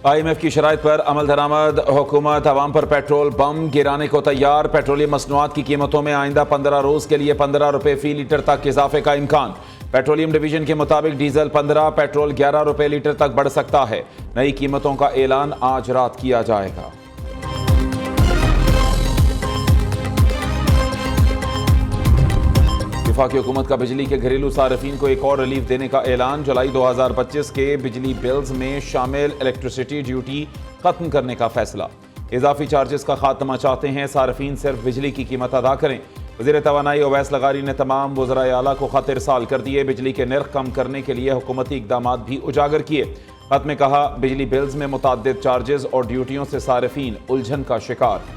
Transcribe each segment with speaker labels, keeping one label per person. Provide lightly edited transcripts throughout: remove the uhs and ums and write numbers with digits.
Speaker 1: IMF کی شرائط پر عمل درآمد، حکومت عوام پر پیٹرول بم گرانے کو تیار۔ پیٹرولیم مصنوعات کی قیمتوں میں آئندہ 15 روز کے لیے 15 روپے فی لیٹر تک اضافے کا امکان۔ پیٹرولیم ڈویژن کے مطابق ڈیزل 15، پیٹرول 11 روپے لیٹر تک بڑھ سکتا ہے۔ نئی قیمتوں کا اعلان آج رات کیا جائے گا۔ وفاقی حکومت کا بجلی کے گھریلو صارفین کو ایک اور ریلیف دینے کا اعلان۔ جولائی 2025 کے بجلی بلز میں شامل الیکٹریسٹی ڈیوٹی ختم کرنے کا فیصلہ۔ اضافی چارجز کا خاتمہ چاہتے ہیں، صارفین صرف بجلی کی قیمت ادا کریں۔ وزیر توانائی اویس لغاری نے تمام وزرائے اعلیٰ کو خط ارسال کر دیے۔ بجلی کے نرخ کم کرنے کے لیے حکومتی اقدامات بھی اجاگر کیے۔ خط میں کہا، بجلی بلز میں متعدد چارجز اور ڈیوٹیوں سے صارفین الجھن کا شکار۔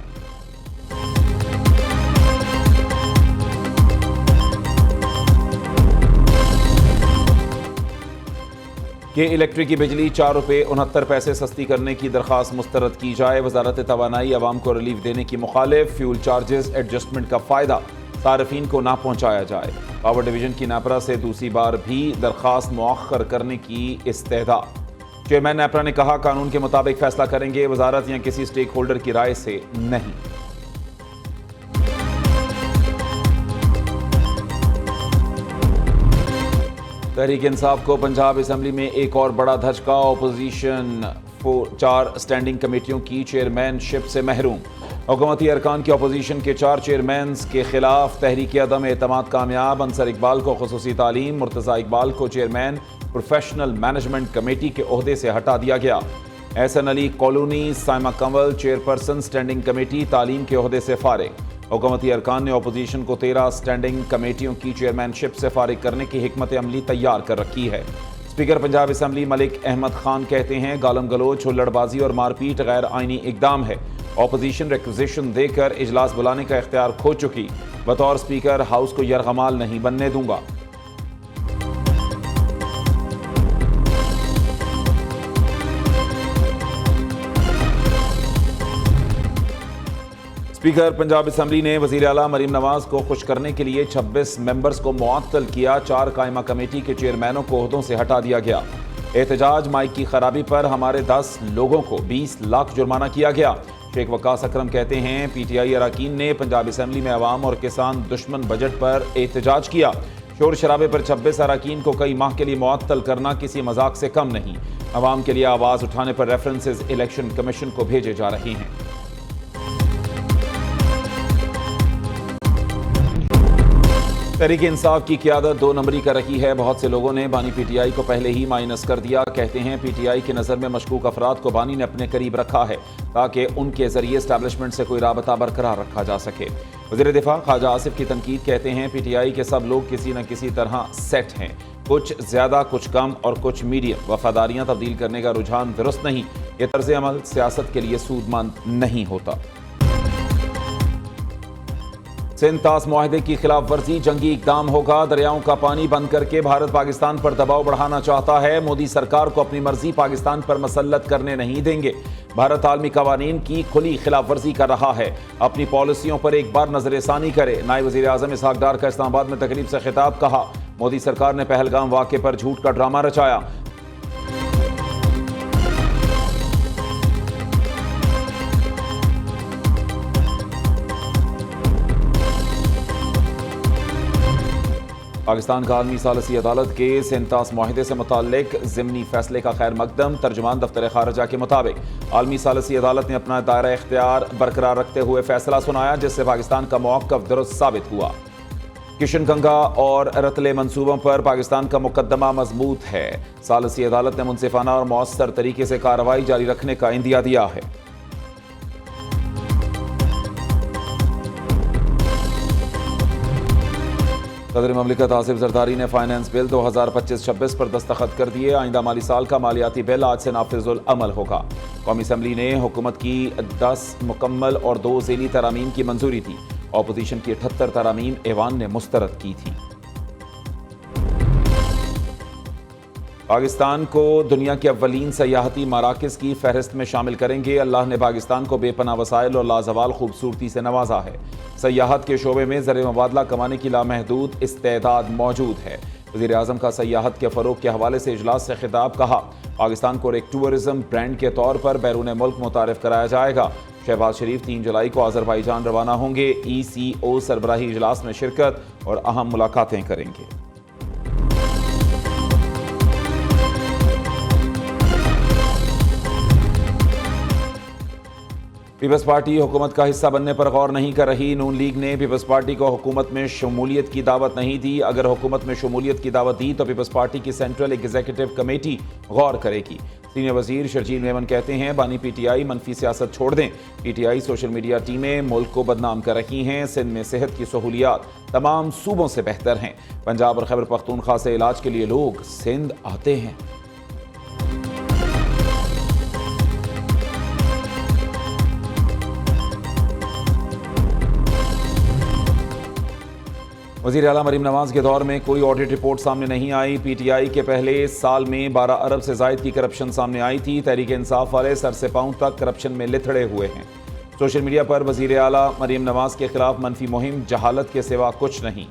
Speaker 1: کہ الیکٹرک کی بجلی 4 روپے 69 پیسے سستی کرنے کی درخواست مسترد کی جائے۔ وزارت توانائی عوام کو ریلیف دینے کی مخالف۔ فیول چارجز ایڈجسٹمنٹ کا فائدہ صارفین کو نہ پہنچایا جائے۔ پاور ڈویژن کی نیپرا سے دوسری بار بھی درخواست مؤخر کرنے کی استدعا۔ چیئرمین نیپرا نے کہا، قانون کے مطابق فیصلہ کریں گے، وزارت یا کسی سٹیک ہولڈر کی رائے سے نہیں۔ تحریک انصاف کو پنجاب اسمبلی میں ایک اور بڑا دھچکا۔ اپوزیشن 4 اسٹینڈنگ کمیٹیوں کی چیئرمین شپ سے محروم۔ حکومتی ارکان کی اپوزیشن کے 4 چیئرمینز کے خلاف تحریک عدم اعتماد کامیاب۔ انصر اقبال کو خصوصی تعلیم، مرتضی اقبال کو چیئرمین پروفیشنل مینجمنٹ کمیٹی کے عہدے سے ہٹا دیا گیا۔ احسن علی کالونی، سائمہ کنول چیئرپرسن اسٹینڈنگ کمیٹی تعلیم کے عہدے سے فارغ۔ حکومتی ارکان نے اپوزیشن کو 13 اسٹینڈنگ کمیٹیوں کی چیئرمین شپ سے فارغ کرنے کی حکمت عملی تیار کر رکھی ہے۔ اسپیکر پنجاب اسمبلی ملک احمد خان کہتے ہیں، گالم گلوچ، ہلڑ بازی اور مار پیٹ غیر آئینی اقدام ہے۔ اپوزیشن ریکوزیشن دے کر اجلاس بلانے کا اختیار کھو چکی۔ بطور اسپیکر ہاؤس کو یرغمال نہیں بننے دوں گا۔ اسپیکر پنجاب اسمبلی نے وزیر اعلیٰ مریم نواز کو خوش کرنے کے لیے 26 ممبرز کو معطل کیا۔ 4 قائمہ کمیٹی کے چیئرمینوں کو عہدوں سے ہٹا دیا گیا۔ احتجاج مائک کی خرابی پر ہمارے 10 لوگوں کو 20 لاکھ جرمانہ کیا گیا۔ شیخ وقاص اکرم کہتے ہیں، پی ٹی آئی اراکین نے پنجاب اسمبلی میں عوام اور کسان دشمن بجٹ پر احتجاج کیا۔ شور شرابے پر 26 اراکین کو کئی ماہ کے لیے معطل کرنا کسی مذاق سے کم نہیں۔ عوام کے لیے آواز اٹھانے پر ریفرنسز الیکشن کمیشن کو بھیجے جا رہے ہیں۔ تحریک انصاف کی قیادت 2 نمبری کا رہی ہے۔ بہت سے لوگوں نے بانی پی ٹی آئی کو پہلے ہی مائنس کر دیا۔ کہتے ہیں، پی ٹی آئی کی نظر میں مشکوک افراد کو بانی نے اپنے قریب رکھا ہے تاکہ ان کے ذریعے اسٹیبلشمنٹ سے کوئی رابطہ برقرار رکھا جا سکے۔ وزیر دفاع خواجہ آصف کی تنقید، کہتے ہیں، پی ٹی آئی کے سب لوگ کسی نہ کسی طرح سیٹ ہیں، کچھ زیادہ کچھ کم اور کچھ میڈیم۔ وفاداریاں تبدیل کرنے کا رجحان درست نہیں۔ یہ طرز عمل سیاست کے لیے سود مند نہیں ہوتا۔ سندھ طاس معاہدے کی خلاف ورزی جنگی اقدام ہوگا۔ دریاؤں کا پانی بند کر کے بھارت پاکستان پر دباؤ بڑھانا چاہتا ہے۔ مودی سرکار کو اپنی مرضی پاکستان پر مسلط کرنے نہیں دیں گے۔ بھارت عالمی قوانین کی کھلی خلاف ورزی کر رہا ہے۔ اپنی پالیسیوں پر ایک بار نظر ثانی کرے۔ نائب وزیر اعظم اسحاق ڈار کا اسلام آباد میں تقریب سے خطاب، کہا، مودی سرکار نے پہلگام واقعے پر جھوٹ کا ڈرامہ رچایا۔ پاکستان کا عالمی ثالثی عدالت کے سندھ طاس معاہدے سے متعلق ضمنی فیصلے کا خیر مقدم۔ ترجمان دفتر خارجہ کے مطابق عالمی ثالثی عدالت نے اپنا دائرہ اختیار برقرار رکھتے ہوئے فیصلہ سنایا، جس سے پاکستان کا موقف درست ثابت ہوا۔ کشن گنگا اور رتلے منصوبوں پر پاکستان کا مقدمہ مضبوط ہے۔ ثالثی عدالت نے منصفانہ اور مؤثر طریقے سے کارروائی جاری رکھنے کا عندیہ دیا ہے۔ صدر مملکت آصف زرداری نے فائنانس بل 2025-26 پر دستخط کر دیے۔ آئندہ مالی سال کا مالیاتی بل آج سے نافذ العمل ہوگا۔ قومی اسمبلی نے حکومت کی 10 مکمل اور 2 ذیلی ترامیم کی منظوری دی۔ اپوزیشن کی 78 ترامیم ایوان نے مسترد کی تھی۔ پاکستان کو دنیا کے اولین سیاحتی مراکز کی فہرست میں شامل کریں گے۔ اللہ نے پاکستان کو بے پناہ وسائل اور لازوال خوبصورتی سے نوازا ہے۔ سیاحت کے شعبے میں زر مبادلہ کمانے کی لامحدود استعداد موجود ہے۔ وزیر اعظم کا سیاحت کے فروغ کے حوالے سے اجلاس سے خطاب، کہا، پاکستان کو ایک ٹورزم برانڈ کے طور پر بیرون ملک متعارف کرایا جائے گا۔ شہباز شریف 3 جولائی کو آذربائیجان روانہ ہوں گے۔ ECO سربراہی اجلاس میں شرکت اور اہم ملاقاتیں کریں گے۔ پیپلز پارٹی حکومت کا حصہ بننے پر غور نہیں کر رہی۔ نون لیگ نے پیپلز پارٹی کو حکومت میں شمولیت کی دعوت نہیں دی۔ اگر حکومت میں شمولیت کی دعوت دی تو پیپلز پارٹی کی سینٹرل ایگزیکٹو کمیٹی غور کرے گی۔ سینئر وزیر شرجیل میمن کہتے ہیں بانی PTI منفی سیاست چھوڑ دیں۔ PTI سوشل میڈیا ٹیمیں ملک کو بدنام کر رہی ہیں۔ سندھ میں صحت کی سہولیات تمام صوبوں سے بہتر ہیں۔ پنجاب اور خیبر پختونخوا سے علاج کے لیے لوگ سندھ آتے ہیں۔ وزیر اعلیٰ مریم نواز کے دور میں کوئی آڈٹ رپورٹ سامنے نہیں آئی۔ PTI کے پہلے سال میں 12 ارب سے زائد کی کرپشن سامنے آئی تھی۔ تحریک انصاف والے سر سے پاؤں تک کرپشن میں لتھڑے ہوئے ہیں۔ سوشل میڈیا پر وزیر اعلیٰ مریم نواز کے خلاف منفی مہم جہالت کے سوا کچھ نہیں۔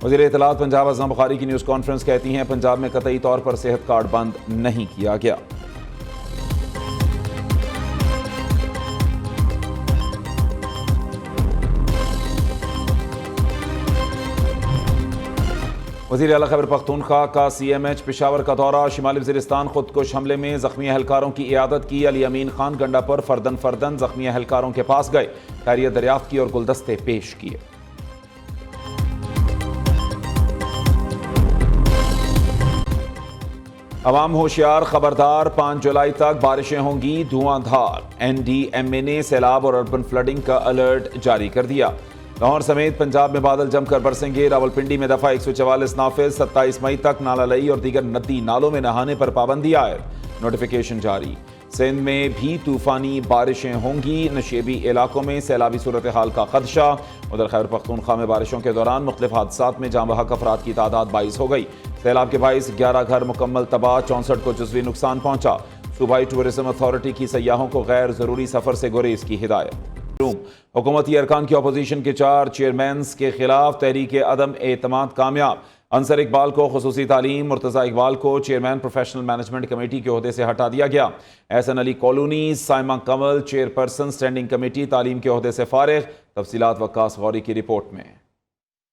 Speaker 1: وزیر اطلاعات پنجاب ازاں بخاری کی نیوز کانفرنس کہتی ہیں پنجاب میں قطعی طور پر صحت کارڈ بند نہیں کیا گیا۔ وزیر اعلیٰ خیبر پختونخوا کا CMH پشاور کا دورہ۔ شمالی وزیرستان خودکش حملے میں زخمی اہلکاروں کی عیادت کی۔ علی امین خان گنڈا پر فردن زخمی اہلکاروں کے پاس گئے، خیریت دریافت کی اور گلدستے پیش کیے۔ عوام ہوشیار، خبردار، 5 جولائی تک بارشیں ہوں گی دھواں دھار۔ NDMA نے سیلاب اور اربن فلڈنگ کا الرٹ جاری کر دیا۔ لاہور سمیت پنجاب میں بادل جم کر برسیں گے۔ راولپنڈی میں دفعہ 144 نافذ۔ 27 مئی تک نالہ لئی اور دیگر ندی نالوں میں نہانے پر پابندی عائد، نوٹیفیکیشن جاری۔ سندھ میں بھی طوفانی بارشیں ہوں گی۔ نشیبی علاقوں میں سیلابی صورتحال کا خدشہ۔ ادھر خیبر پختونخوا میں بارشوں کے دوران مختلف حادثات میں جاں بحق افراد کی تعداد 22 ہو گئی۔ سیلاب کے باعث 11 گھر مکمل تباہ، 64 کو جزوی نقصان پہنچا۔ صوبائی ٹورزم اتھارٹی کی سیاحوں کو غیر ضروری سفر سے گریز کی ہدایت۔ حکومتی ارکان کی اپوزیشن کے 4 چیئرمینز کے خلاف تحریک عدم اعتماد کامیاب۔ انصر اقبال کو خصوصی تعلیم، مرتضی اقبال کو چیئرمین پروفیشنل مینجمنٹ کمیٹی کے عہدے سے ہٹا دیا گیا۔ احسن علی کالونی، سائمہ کنول چیئرپرسن اسٹینڈنگ کمیٹی تعلیم کے عہدے سے فارغ۔ تفصیلات وقاص غوری کی رپورٹ میں۔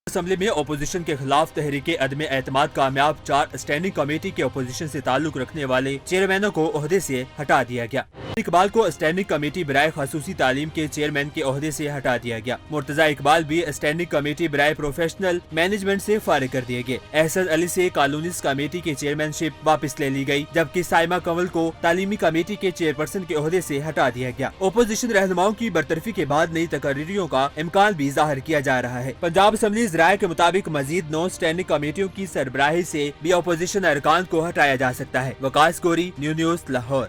Speaker 2: اسمبلی میں اپوزیشن کے خلاف تحریک عدم اعتماد کامیاب۔ 4 اسٹینڈنگ کمیٹی کے اپوزیشن سے تعلق رکھنے والے چیئرمینوں کو عہدے سے ہٹا دیا گیا۔ اقبال کو اسٹینڈنگ کمیٹی برائے خصوصی تعلیم کے چیئرمین کے عہدے سے ہٹا دیا گیا۔ مرتضی اقبال بھی اسٹینڈنگ کمیٹی برائے پروفیشنل مینجمنٹ سے فارغ کر دیے گئے۔ احسن علی سے کالونیز کمیٹی کی چیئرمین شپ واپس لے لی گئی، جبکہ سائمہ کنول کو تعلیمی کمیٹی کے چیئرپرسن کے عہدے سے ہٹا دیا گیا۔ اپوزیشن رہنماؤں کی برطرفی کے بعد نئی تقرریوں کا امکان بھی ظاہر کیا جا رہا ہے۔ پنجاب اسمبلی رائے کے مطابق مزید 9 اسٹینڈنگ کمیٹیوں کی سربراہی سے بھی اپوزیشن ارکان کو ہٹایا جا سکتا ہے۔ وقاص گوری، نیو نیوز، لاہور۔